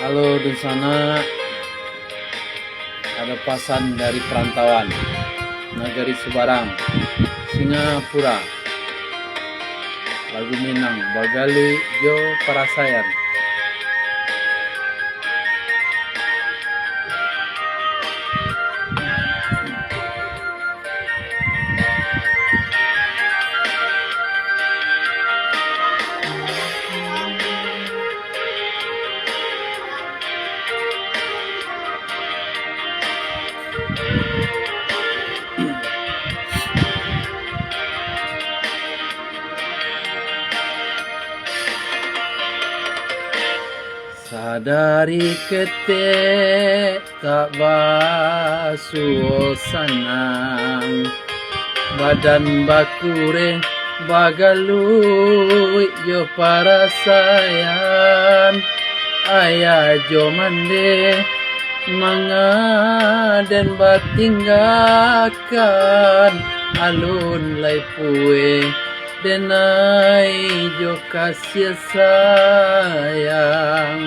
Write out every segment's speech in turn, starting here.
Halo di sana, ada pesan dari perantauan Nagari Sebarang, Singapura. Lagu Minang, Bagali Jo Parasayan. Sadari ketek tak basuh sanang, badan bakure bagalu yo parasayan. Ayah jo mande mangaden batinggakan, alun lai pue denai jo kasih sayang.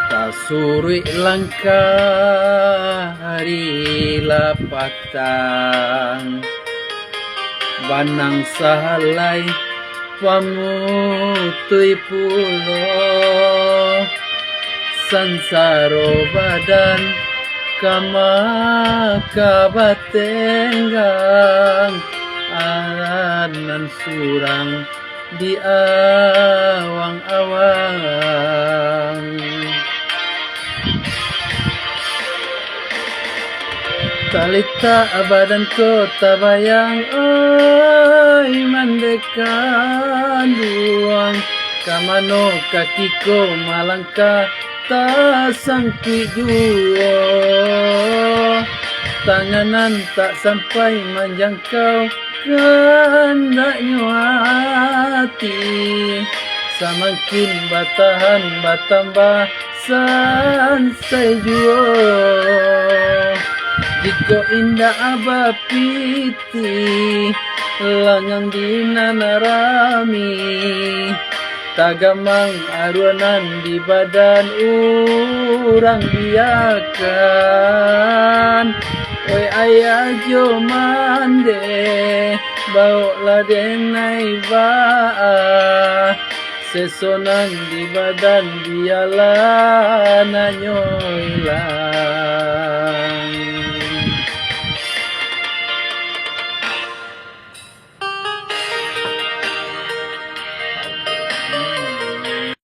Tasurui langkah hari lapatang, banang sahalai pamutui pulo, sansaro badan kama kabatenggang, aranan surang di awang-awang. Talita badan kota bayang, oi mandekan buang, kamano kakiko malangkah tak sangki juo, tanganan tak sampai menjangkau kehendaknya hati, semakin batahan batambah sansai juo. Jiko indah aba piti, langang dinanarami, tagamang aruanan di badan urang biakan. Oi ayah jo mande, bau ladenai baa, sesonan di badan dialah nanyoilang.